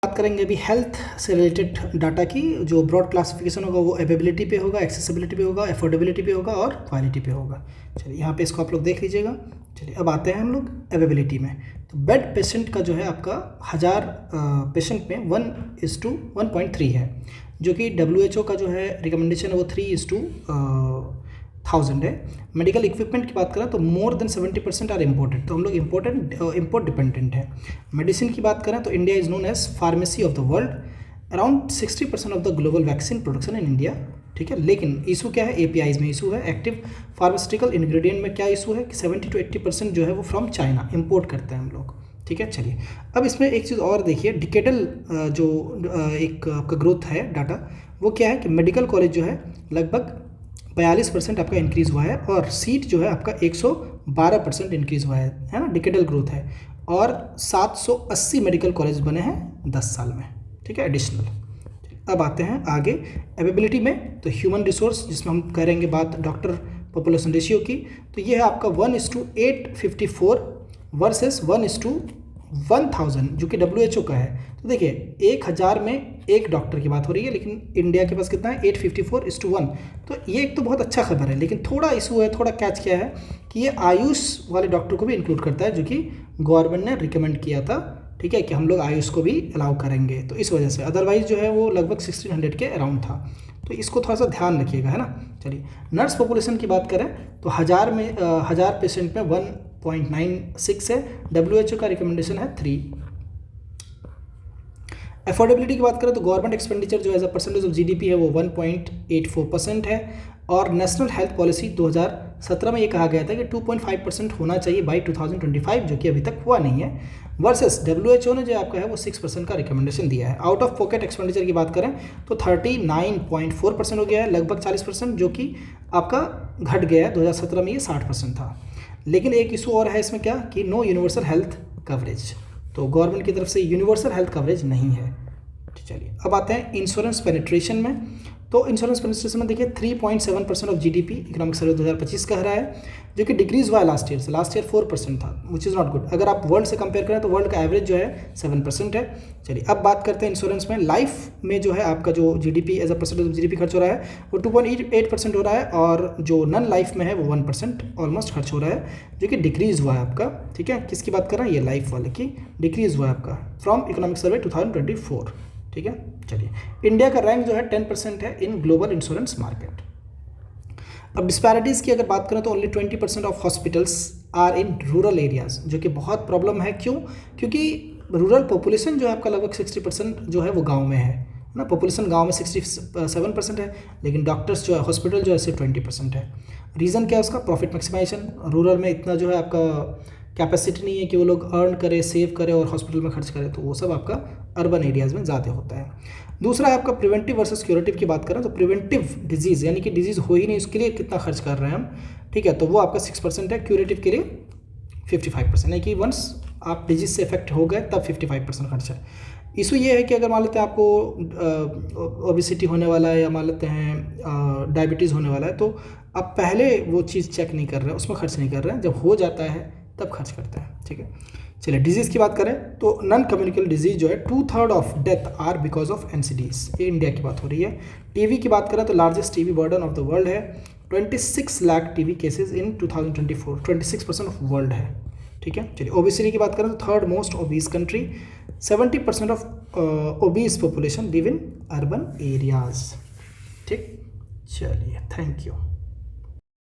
बात करेंगे अभी हेल्थ से रिलेटेड डाटा की। जो ब्रॉड क्लासिफिकेशन होगा वो अवेलेबिलिटी पे होगा, एक्सेसिबिलिटी पे होगा, अफोर्डेबिलिटी पे होगा और क्वालिटी पे होगा। चलिए यहाँ पे इसको आप लोग देख लीजिएगा। चलिए अब आते हैं हम लोग अवेलेबिलिटी में। तो बेड पेशेंट का जो है आपका 1000 पेशेंट में 1:1.3 है, जो कि WHO का जो है रिकमेंडेशन है वो 3:1000 है। मेडिकल इक्विपमेंट की बात करें तो मोर देन 70% आर इम्पोर्टेड, तो हम लोग इम्पोर्ट डिपेंडेंट है। मेडिसिन की बात करें तो India is known as pharmacy of the world, around 60% of the global vaccine production in India. ठीक है, लेकिन इशू क्या है, APIs में इशू है। एक्टिव फार्मास्यूटिकल इंग्रेडिएंट में क्या इशू है कि 70 to 80% जो है वो फ्रॉम चाइना इम्पोर्ट करते हैं हम लोग। ठीक है, चलिए अब इसमें एक चीज़ और देखिए, डिकेडल जो एक आपका ग्रोथ है डाटा, वो क्या है कि मेडिकल कॉलेज जो है लगभग 42% आपका इंक्रीज़ हुआ है, और सीट जो है आपका 112% इंक्रीज़ हुआ है ना, डिकेडल ग्रोथ है। और 780 मेडिकल कॉलेज बने हैं 10 साल में। ठीक है, एडिशनल। अब आते हैं आगे अवेलेबिलिटी में। तो ह्यूमन रिसोर्स, जिसमें हम करेंगे बात डॉक्टर पॉपुलेशन रेशियो की, तो ये है आपका 1:854 वर्सेस 1:1000, जो कि WHO का है। तो देखिए 1000 में एक डॉक्टर की बात हो रही है, लेकिन इंडिया के पास कितना है, 854:1। तो ये एक तो बहुत अच्छा खबर है, लेकिन थोड़ा इशू है, थोड़ा कैच क्या है कि ये आयुष वाले डॉक्टर को भी इंक्लूड करता है, जो कि गवर्नमेंट ने रिकमेंड किया था। ठीक है, कि हम लोग आयुष को भी अलाउ करेंगे, तो इस वजह से। अदरवाइज जो है वो लगभग 1600 के अराउंड था, तो इसको थोड़ा सा ध्यान रखिएगा, है ना। चलिए नर्स पॉपुलेशन की बात करें तो 1000 पेशेंट में 1.96 है, WHO का रिकमेंडेशन है 3। अफोर्डेबिलिटी की बात करें तो गवर्नमेंट एक्सपेंडिचर जो as a percentage of GDP है वो 1.84% है, और नेशनल हेल्थ पॉलिसी 2017 में ये कहा गया था कि 2.5% होना चाहिए बाई 2025, जो कि अभी तक हुआ नहीं है। वर्सेस WHO ने जो आपका है वो 6% का रिकमेंडेशन दिया है। आउट ऑफ पॉकेट एक्सपेंडिचर की बात करें तो 39.4% हो गया है, लगभग 40%, जो कि आपका घट गया है। 2017 में ये 60% था। लेकिन एक इशू और है इसमें, क्या कि नो यूनिवर्सल हेल्थ कवरेज, तो गवर्नमेंट की तरफ से यूनिवर्सल हेल्थ कवरेज नहीं है। चलिए अब आते हैं इंश्योरेंस पेनिट्रेशन में। तो इंश्योरेंस पेनिट्रेशन में देखिए 3.7% ऑफ GDP इकोनॉमिक सर्वे 2025 कह रहा है, जो कि डिक्रीज हुआ है लास्ट ईयर से। लास्ट ईयर 4% था, विच इज़ नॉट गुड। अगर आप वर्ल्ड से कंपेयर करें तो वर्ल्ड का एवरेज जो है 7% है। चलिए अब बात करते हैं इंश्योरेंस में। लाइफ में जो है आपका जो GDP as a percentage of GDP खर्च हो रहा है वो 2.8% हो रहा है, और जो नॉन लाइफ में है वो 1% ऑलमोस्ट खर्च हो रहा है, जो कि डिक्रीज हुआ है आपका। ठीक है, किसकी बात कर रहे हैं, ये लाइफ वाले की डिक्रीज हुआ है आपका फ्रॉम इकोनॉमिक सर्वे 2024। ठीक है, चलिए इंडिया का रैंक जो है 10% है इन ग्लोबल इंश्योरेंस मार्केट। अब डिस्पैरिटीज़ की अगर बात करें तो only 20% of hospitals are in rural areas, जो कि बहुत प्रॉब्लम है। क्यों? क्योंकि रूरल पॉपुलेशन जो है आपका लगभग 60% जो है वो गांव में है ना। पॉपुलेशन गांव में 67% है, लेकिन डॉक्टर्स जो है, हॉस्पिटल जो है सिर्फ 20% है। रीज़न क्या है उसका? Profit maximisation. रूरल में इतना जो है आपका कैपेसिटी नहीं है कि वो लोग अर्न करे, सेव करे और हॉस्पिटल में खर्च करे, तो वो सब आपका अर्बन एरियाज़ में ज़्यादा होता है। दूसरा है आपका प्रिवेंटिव वर्सेस क्यूरेटिव की बात करें तो प्रिवेंटिव डिजीज़, यानी कि डिजीज़ हो ही नहीं उसके लिए कितना खर्च कर रहे हैं हम। ठीक है, तो वो आपका 6% है। क्यूरेटिव के लिए 55%, यानी कि वंस आप डिजीज़ से इफेक्ट हो गए तब 55% खर्च है। इशू ये है कि अगर मान लेते हैं आपको ओबेसिटी होने वाला है, या मान लेते हैं डायबिटीज़ होने वाला है, तो आप पहले वो चीज़ चेक नहीं कर रहे हैं, उसमें खर्च नहीं कर रहे हैं, जब हो जाता है तब खर्च करते हैं। ठीक है, चलिए डिजीज़ की बात करें तो नॉन कम्युनिकेबल डिजीज़ जो है 2/3 of death are because of NCDs, ये इंडिया की बात हो रही है। टीवी की बात करें तो largest TV burden of the world है, 26 lakh TV cases in 2024, 26% of world है। ठीक है, चलिए ओबेसिटी की बात करें तो third most obese country, 70% of obese population live in urban areas. ठीक, चलिए थैंक यू।